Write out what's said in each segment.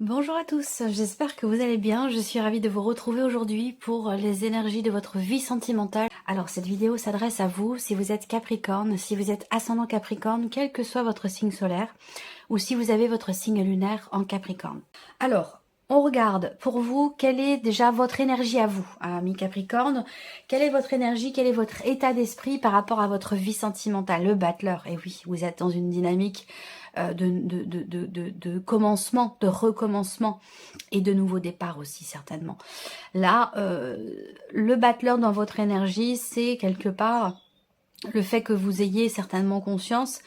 Bonjour à tous, j'espère que vous allez bien. Je suis ravie de vous retrouver aujourd'hui pour les énergies de votre vie sentimentale. Alors cette vidéo s'adresse à vous si vous êtes Capricorne, si vous êtes ascendant Capricorne, quel que soit votre signe solaire, ou si vous avez votre signe lunaire en Capricorne. Alors, on regarde pour vous quelle est déjà votre énergie à vous, ami Capricorne. Quelle est votre énergie, quel est votre état d'esprit par rapport à votre vie sentimentale, le battleur. Et oui, vous êtes dans une dynamique de commencement, de recommencement et de nouveau départ aussi certainement. Là, le battleur dans votre énergie, c'est quelque part le fait que vous ayez certainement conscience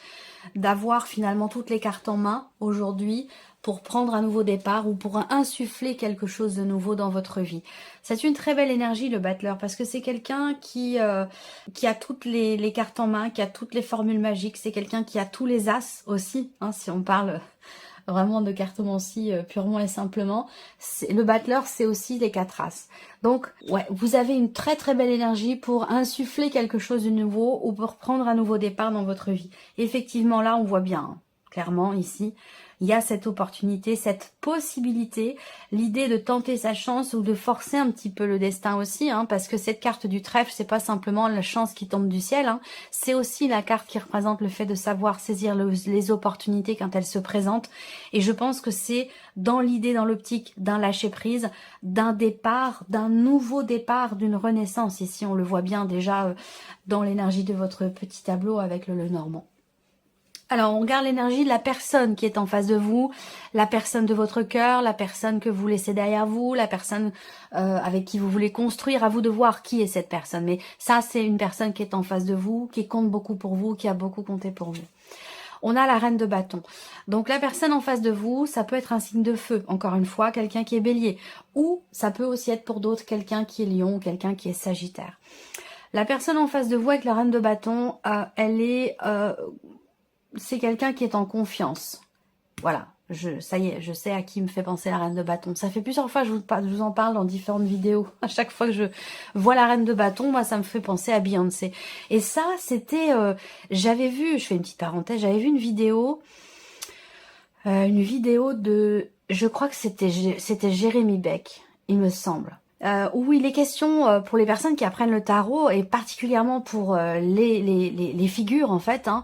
d'avoir finalement toutes les cartes en main aujourd'hui pour prendre un nouveau départ ou pour insuffler quelque chose de nouveau dans votre vie. C'est une très belle énergie le battleur parce que c'est quelqu'un qui a toutes les cartes en main, qui a toutes les formules magiques, c'est quelqu'un qui a tous les as aussi, hein, si on parle vraiment de cartomancie purement et simplement. Le battleur, c'est aussi les 4 as. Donc, ouais, vous avez une très très belle énergie pour insuffler quelque chose de nouveau ou pour prendre un nouveau départ dans votre vie. Et effectivement, là, on voit bien, hein, clairement, ici, il y a cette opportunité, cette possibilité, l'idée de tenter sa chance ou de forcer un petit peu le destin aussi, hein, parce que cette carte du trèfle, c'est pas simplement la chance qui tombe du ciel, hein, c'est aussi la carte qui représente le fait de savoir saisir les opportunités quand elles se présentent. Et je pense que c'est dans l'idée, dans l'optique d'un lâcher-prise, d'un départ, d'un nouveau départ, d'une renaissance. Ici, on le voit bien déjà dans l'énergie de votre petit tableau avec le Lenormand. Alors, on regarde l'énergie de la personne qui est en face de vous, la personne de votre cœur, la personne que vous laissez derrière vous, la personne avec qui vous voulez construire. À vous de voir qui est cette personne. Mais ça, c'est une personne qui est en face de vous, qui compte beaucoup pour vous, qui a beaucoup compté pour vous. On a la reine de bâton. Donc, la personne en face de vous, ça peut être un signe de feu. Encore une fois, quelqu'un qui est bélier. Ou ça peut aussi être pour d'autres quelqu'un qui est lion ou quelqu'un qui est sagittaire. La personne en face de vous avec la reine de bâton, elle est... c'est quelqu'un qui est en confiance. Voilà, ça y est, je sais à qui me fait penser la reine de bâton. Ça fait plusieurs fois que je vous en parle dans différentes vidéos. À chaque fois que je vois la reine de bâton, moi, ça me fait penser à Beyoncé. Et ça, c'était... j'avais vu, je fais une petite parenthèse, j'avais vu une vidéo de... Je crois que c'était Jérémy Beck, il me semble. Où il est question pour les personnes qui apprennent le tarot et particulièrement pour les figures en fait, hein,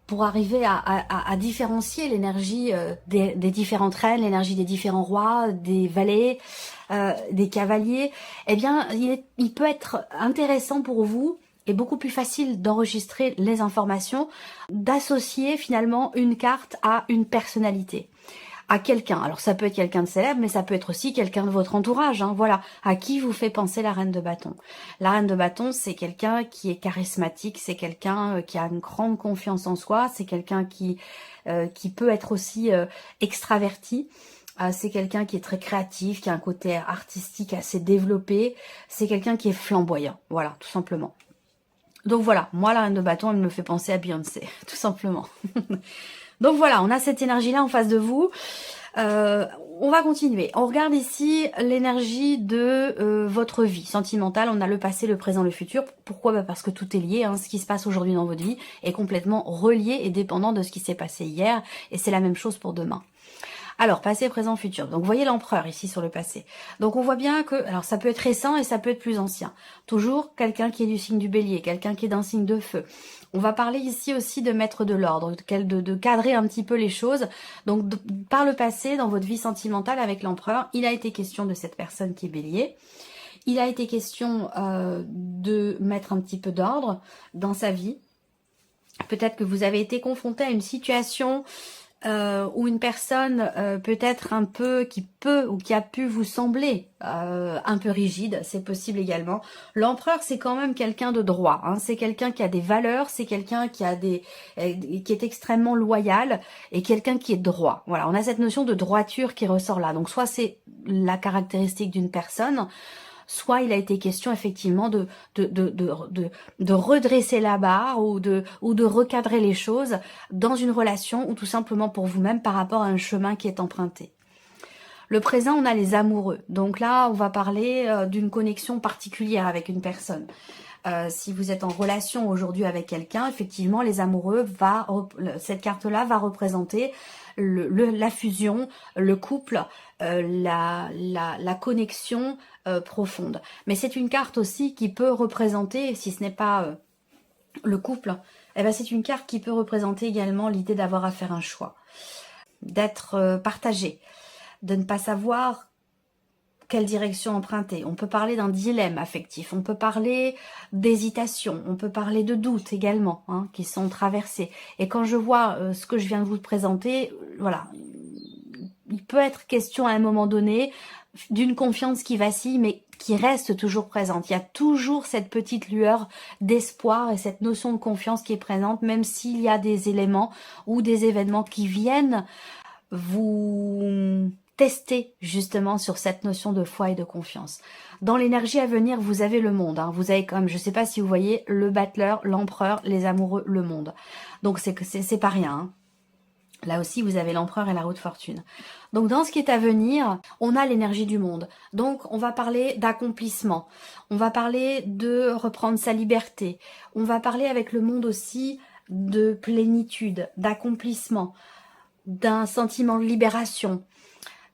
pour arriver à différencier l'énergie des différentes reines, l'énergie des différents rois, des valets, des cavaliers, eh bien, il peut être intéressant pour vous et beaucoup plus facile d'enregistrer les informations, d'associer finalement une carte à une personnalité, à quelqu'un. Alors ça peut être quelqu'un de célèbre, mais ça peut être aussi quelqu'un de votre entourage, hein, voilà, à qui vous fait penser la reine de bâton. La reine de bâton, c'est quelqu'un qui est charismatique, c'est quelqu'un qui a une grande confiance en soi, c'est quelqu'un qui peut être aussi extraverti. C'est quelqu'un qui est très créatif, qui a un côté artistique assez développé, c'est quelqu'un qui est flamboyant, voilà, tout simplement. Donc voilà, moi la reine de bâton, elle me fait penser à Beyoncé, tout simplement. Donc voilà, on a cette énergie-là en face de vous. On va continuer. On regarde ici l'énergie de votre vie sentimentale. On a le passé, le présent, le futur. Pourquoi? Parce que tout est lié. Hein. Ce qui se passe aujourd'hui dans votre vie est complètement relié et dépendant de ce qui s'est passé hier. Et c'est la même chose pour demain. Alors, passé, présent, futur. Donc, vous voyez l'empereur ici sur le passé. Donc, on voit bien que, alors ça peut être récent et ça peut être plus ancien. Toujours quelqu'un qui est du signe du bélier, quelqu'un qui est d'un signe de feu. On va parler ici aussi de mettre de l'ordre, de cadrer un petit peu les choses. Donc, par le passé, dans votre vie sentimentale avec l'empereur, il a été question de cette personne qui est bélier. Il a été question de mettre un petit peu d'ordre dans sa vie. Peut-être que vous avez été confronté à une situation ou une personne peut-être un peu qui peut ou qui a pu vous sembler un peu rigide, c'est possible également. L'empereur, c'est quand même quelqu'un de droit, hein. C'est quelqu'un qui a des valeurs, c'est quelqu'un qui a qui est extrêmement loyal et quelqu'un qui est droit. Voilà, on a cette notion de droiture qui ressort là. Donc soit c'est la caractéristique d'une personne, soit il a été question effectivement de redresser la barre ou de recadrer les choses dans une relation ou tout simplement pour vous-même par rapport à un chemin qui est emprunté. Le présent, on a les amoureux. Donc là, on va parler d'une connexion particulière avec une personne. Si vous êtes en relation aujourd'hui avec quelqu'un, effectivement, les amoureux, cette carte-là va représenter la fusion, le couple, la connexion profonde. Mais c'est une carte aussi qui peut représenter, si ce n'est pas le couple, eh ben c'est une carte qui peut représenter également l'idée d'avoir à faire un choix, d'être partagé, de ne pas savoir quelle direction emprunter. On peut parler d'un dilemme affectif, on peut parler d'hésitation, on peut parler de doutes également, hein, qui sont traversés. Et quand je vois ce que je viens de vous présenter, voilà, il peut être question à un moment donné d'une confiance qui vacille, mais qui reste toujours présente. Il y a toujours cette petite lueur d'espoir et cette notion de confiance qui est présente, même s'il y a des éléments ou des événements qui viennent vous tester justement sur cette notion de foi et de confiance. Dans l'énergie à venir, vous avez le monde. Hein. Vous avez quand même, je ne sais pas si vous voyez, le battleur, l'empereur, les amoureux, le monde. Donc c'est pas rien. Hein. Là aussi, vous avez l'empereur et la roue de fortune. Donc, dans ce qui est à venir, on a l'énergie du monde. Donc, on va parler d'accomplissement. On va parler de reprendre sa liberté. On va parler avec le monde aussi de plénitude, d'accomplissement, d'un sentiment de libération.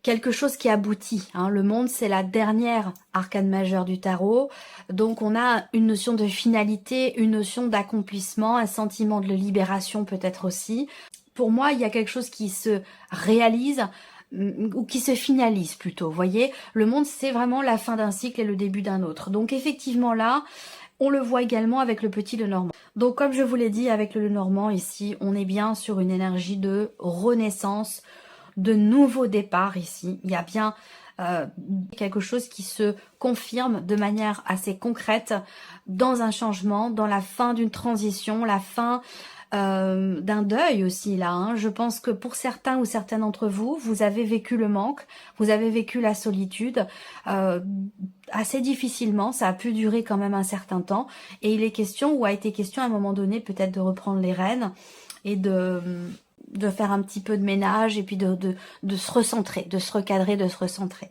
Quelque chose qui aboutit. Hein. Le monde, c'est la dernière arcane majeure du tarot. Donc, on a une notion de finalité, une notion d'accomplissement, un sentiment de libération peut-être aussi. Pour moi, il y a quelque chose qui se réalise ou qui se finalise plutôt. Vous voyez, le monde, c'est vraiment la fin d'un cycle et le début d'un autre. Donc effectivement là, on le voit également avec le petit Lenormand. Donc comme je vous l'ai dit, avec le Lenormand ici, on est bien sur une énergie de renaissance, de nouveau départ ici. Il y a bien quelque chose qui se confirme de manière assez concrète dans un changement, dans la fin d'une transition, la fin d'un deuil aussi là. Hein. Je pense que pour certains ou certaines d'entre vous, vous avez vécu le manque, vous avez vécu la solitude assez difficilement, ça a pu durer quand même un certain temps et il est question ou a été question à un moment donné peut-être de reprendre les rênes et de faire un petit peu de ménage et puis de se recentrer, de se recadrer, de se recentrer.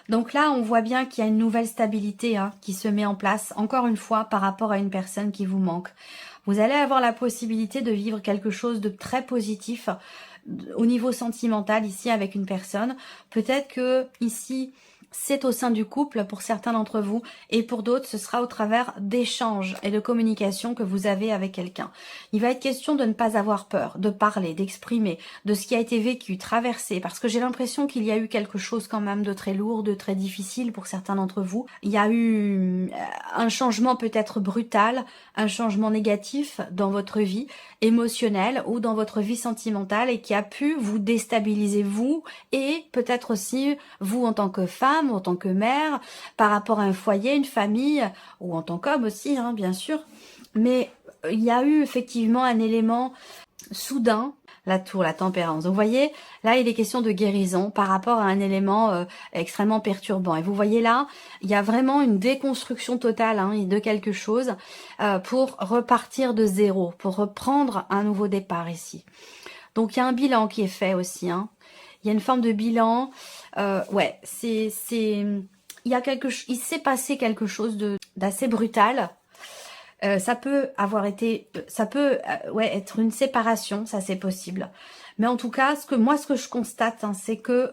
Donc là, on voit bien qu'il y a une nouvelle stabilité hein, qui se met en place, encore une fois, par rapport à une personne qui vous manque. Vous allez avoir la possibilité de vivre quelque chose de très positif au niveau sentimental ici avec une personne. Peut-être que ici, c'est au sein du couple pour certains d'entre vous et pour d'autres, ce sera au travers d'échanges et de communication que vous avez avec quelqu'un. Il va être question de ne pas avoir peur, de parler, d'exprimer de ce qui a été vécu, traversé, parce que j'ai l'impression qu'il y a eu quelque chose quand même de très lourd, de très difficile pour certains d'entre vous. Il y a eu un changement peut-être brutal, un changement négatif dans votre vie émotionnelle ou dans votre vie sentimentale et qui a pu vous déstabiliser vous et peut-être aussi vous en tant que femme, en tant que mère, par rapport à un foyer, une famille, ou en tant qu'homme aussi, hein, bien sûr. Mais il y a eu effectivement un élément soudain, la tour, la tempérance. Donc vous voyez, là il est question de guérison par rapport à un élément extrêmement perturbant. Et vous voyez là, il y a vraiment une déconstruction totale hein, de quelque chose pour repartir de zéro, pour reprendre un nouveau départ ici. Donc il y a un bilan qui est fait aussi. Hein. Il y a une forme de bilan. Ouais, il y a il s'est passé quelque chose d'assez brutal. Ça peut avoir été, ça peut ouais, être une séparation, ça c'est possible. Mais en tout cas, ce que je constate, hein, c'est que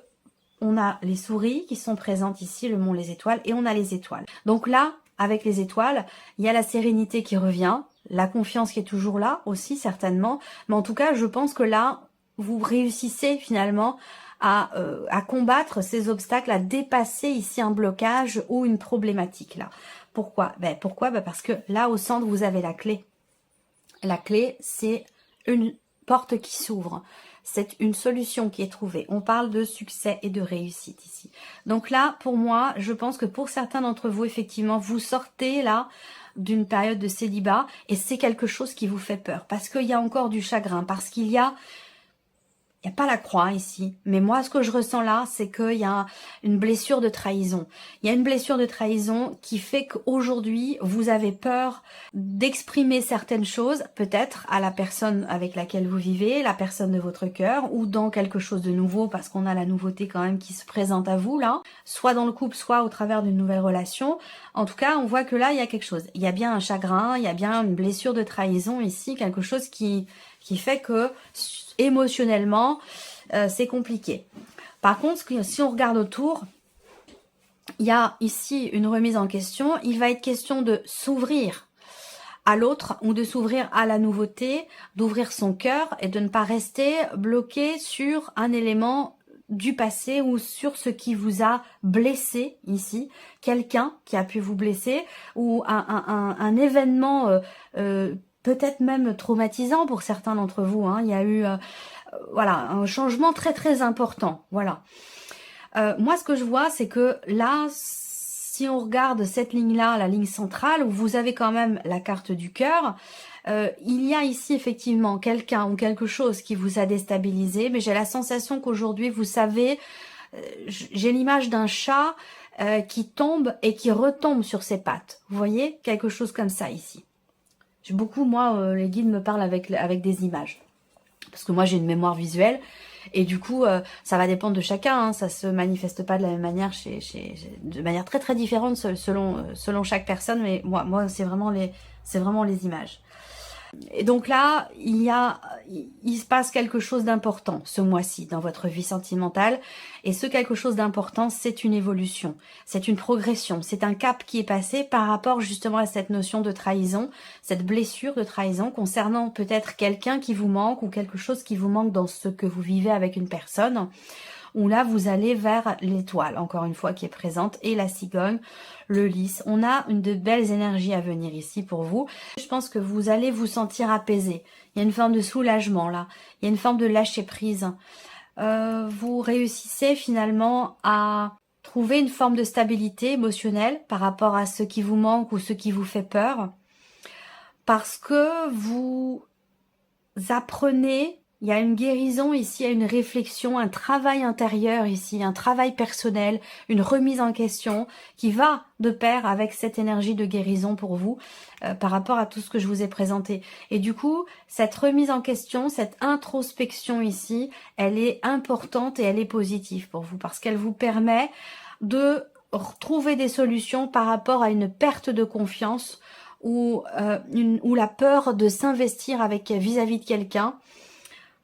on a les souris qui sont présentes ici, le mont, les étoiles, et on a les étoiles. Donc là, avec les étoiles, il y a la sérénité qui revient, la confiance qui est toujours là aussi certainement. Mais en tout cas, je pense que là, vous réussissez finalement à combattre ces obstacles, à dépasser ici un blocage ou une problématique là. Pourquoi? Parce que là, au centre, vous avez la clé. La clé, c'est une porte qui s'ouvre. C'est une solution qui est trouvée. On parle de succès et de réussite ici. Donc là, pour moi, je pense que pour certains d'entre vous, effectivement, vous sortez là d'une période de célibat et c'est quelque chose qui vous fait peur. Parce qu'il y a encore du chagrin, parce qu'il y a Il n'y a pas la croix ici, mais moi ce que je ressens là, c'est qu'il y a une blessure de trahison. Il y a une blessure de trahison qui fait qu'aujourd'hui, vous avez peur d'exprimer certaines choses, peut-être à la personne avec laquelle vous vivez, la personne de votre cœur, ou dans quelque chose de nouveau, parce qu'on a la nouveauté quand même qui se présente à vous là, soit dans le couple, soit au travers d'une nouvelle relation. En tout cas, on voit que là, il y a quelque chose. Il y a bien un chagrin, il y a bien une blessure de trahison ici, quelque chose qui fait que émotionnellement, c'est compliqué. Par contre, si on regarde autour, il y a ici une remise en question. Il va être question de s'ouvrir à l'autre ou de s'ouvrir à la nouveauté, d'ouvrir son cœur et de ne pas rester bloqué sur un élément du passé ou sur ce qui vous a blessé ici, quelqu'un qui a pu vous blesser ou un événement peut-être même traumatisant pour certains d'entre vous. Hein. Il y a eu voilà, un changement très très important. Voilà. Moi, ce que je vois, c'est que là, si on regarde cette ligne-là, la ligne centrale, où vous avez quand même la carte du cœur, il y a ici effectivement quelqu'un ou quelque chose qui vous a déstabilisé, mais j'ai la sensation qu'aujourd'hui, vous savez, j'ai l'image d'un chat qui tombe et qui retombe sur ses pattes. Vous voyez, quelque chose comme ça ici. J'ai beaucoup, moi, les guides me parlent avec des images. Parce que moi, j'ai une mémoire visuelle. Et du coup, ça va dépendre de chacun. Hein, ça se manifeste pas de la même manière, de manière très très différente selon chaque personne. Mais moi, c'est vraiment les images. Et donc là, il se passe quelque chose d'important ce mois-ci dans votre vie sentimentale. Et ce quelque chose d'important, c'est une évolution, c'est une progression, c'est un cap qui est passé par rapport justement à cette notion de trahison, cette blessure de trahison concernant peut-être quelqu'un qui vous manque ou quelque chose qui vous manque dans ce que vous vivez avec une personne. Où là, vous allez vers l'étoile, encore une fois, qui est présente, et la cigogne, le lys. On a de belles énergies à venir ici pour vous. Je pense que vous allez vous sentir apaisé. Il y a une forme de soulagement, là. Il y a une forme de lâcher-prise. Vous réussissez finalement à trouver une forme de stabilité émotionnelle par rapport à ce qui vous manque ou ce qui vous fait peur. Parce que vous apprenez... Il y a une guérison ici, il y a une réflexion, un travail intérieur ici, un travail personnel, une remise en question qui va de pair avec cette énergie de guérison pour vous par rapport à tout ce que je vous ai présenté. Et du coup, cette remise en question, cette introspection ici, elle est importante et elle est positive pour vous parce qu'elle vous permet de trouver des solutions par rapport à une perte de confiance ou la peur de s'investir vis-à-vis de quelqu'un.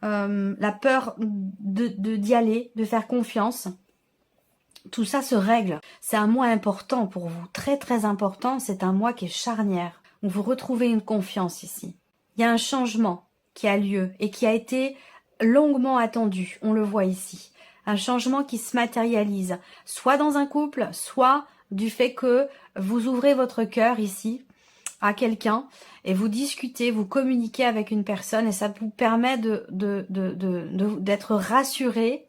La peur d'y aller, de faire confiance, tout ça se règle. C'est un mois important pour vous, très très important, c'est un mois qui est charnière, où vous retrouvez une confiance ici. Il y a un changement qui a lieu et qui a été longuement attendu, on le voit ici. Un changement qui se matérialise, soit dans un couple, soit du fait que vous ouvrez votre cœur ici, à quelqu'un et vous discutez, vous communiquez avec une personne et ça vous permet d'être rassuré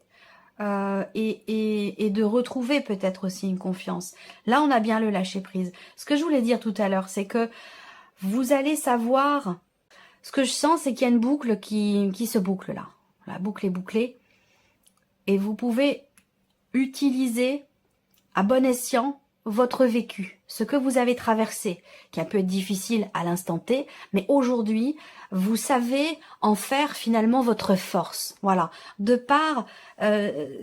et de retrouver peut-être aussi une confiance. Là, on a bien le lâcher prise. Ce que je voulais dire tout à l'heure, c'est que vous allez savoir, ce que je sens, c'est qu'il y a une boucle qui se boucle là. La boucle est bouclée et vous pouvez utiliser à bon escient votre vécu, ce que vous avez traversé, qui a pu être difficile à l'instant T, mais aujourd'hui, vous savez en faire finalement votre force. Voilà, de par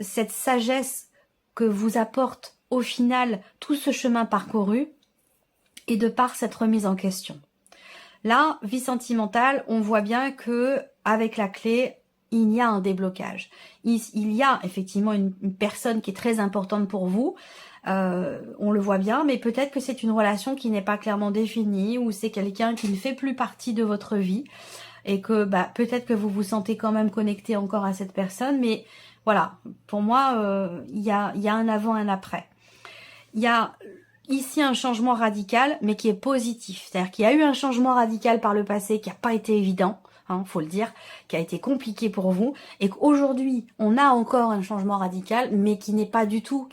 cette sagesse que vous apporte au final tout ce chemin parcouru et de par cette remise en question. Là, vie sentimentale, on voit bien que avec la clé, il y a un déblocage. Il y a effectivement une personne qui est très importante pour vous, on le voit bien, mais peut-être que c'est une relation qui n'est pas clairement définie ou c'est quelqu'un qui ne fait plus partie de votre vie et que peut-être que vous vous sentez quand même connecté encore à cette personne, mais voilà, pour moi, il y a un avant, un après. Il y a ici un changement radical, mais qui est positif. C'est-à-dire qu'il y a eu un changement radical par le passé qui n'a pas été évident, hein, faut le dire, qui a été compliqué pour vous, et qu'aujourd'hui, on a encore un changement radical, mais qui n'a pas du tout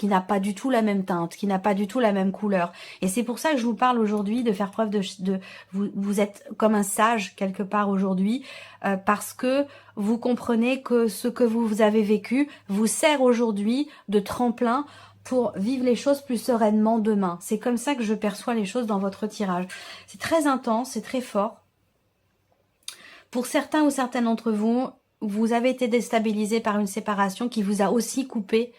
la même teinte, qui n'a pas du tout la même couleur. Et c'est pour ça que je vous parle aujourd'hui de faire preuve vous êtes comme un sage quelque part aujourd'hui, parce que vous comprenez que ce que vous avez vécu vous sert aujourd'hui de tremplin pour vivre les choses plus sereinement demain. C'est comme ça que je perçois les choses dans votre tirage. C'est très intense, c'est très fort. Pour certains ou certaines d'entre vous, vous avez été déstabilisé par une séparation qui vous a aussi coupé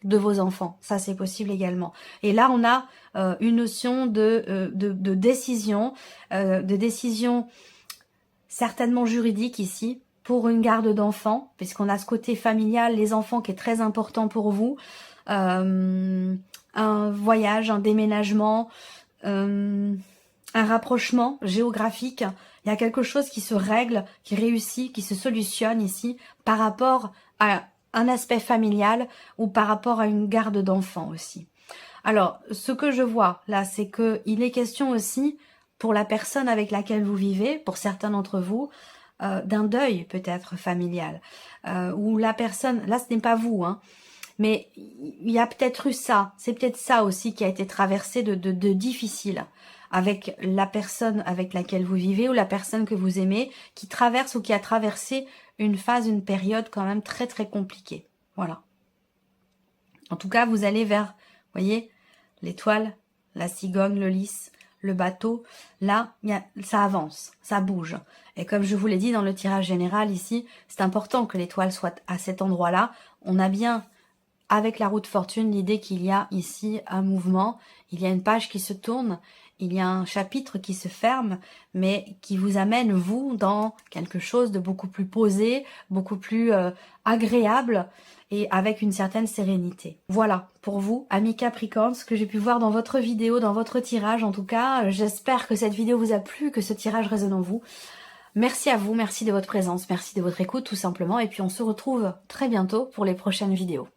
de vos enfants. Ça, c'est possible également. Et là, on a une notion de décision certainement juridique ici, pour une garde d'enfants, puisqu'on a ce côté familial, les enfants qui est très important pour vous. Un voyage, un déménagement, un rapprochement géographique. Il y a quelque chose qui se règle, qui réussit, qui se solutionne ici par rapport à un aspect familial ou par rapport à une garde d'enfants aussi. Alors, ce que je vois là, c'est que il est question aussi pour la personne avec laquelle vous vivez, pour certains d'entre vous, d'un deuil peut-être familial, où la personne, là ce n'est pas vous, hein, mais il y a peut-être eu ça, c'est peut-être ça aussi qui a été traversé de difficile avec la personne avec laquelle vous vivez ou la personne que vous aimez, qui traverse ou qui a traversé une phase, une période quand même très très compliquée. Voilà. En tout cas, vous allez vers, voyez, l'étoile, la cigogne, le lys, le bateau. Là, ça avance, ça bouge. Et comme je vous l'ai dit dans le tirage général ici, c'est important que l'étoile soit à cet endroit-là. On a bien, avec la roue de fortune, l'idée qu'il y a ici un mouvement, il y a une page qui se tourne, il y a un chapitre qui se ferme, mais qui vous amène, vous, dans quelque chose de beaucoup plus posé, beaucoup plus agréable et avec une certaine sérénité. Voilà, pour vous, amis Capricorne, ce que j'ai pu voir dans votre vidéo, dans votre tirage en tout cas. J'espère que cette vidéo vous a plu, que ce tirage résonne en vous. Merci à vous, merci de votre présence, merci de votre écoute tout simplement. Et puis on se retrouve très bientôt pour les prochaines vidéos.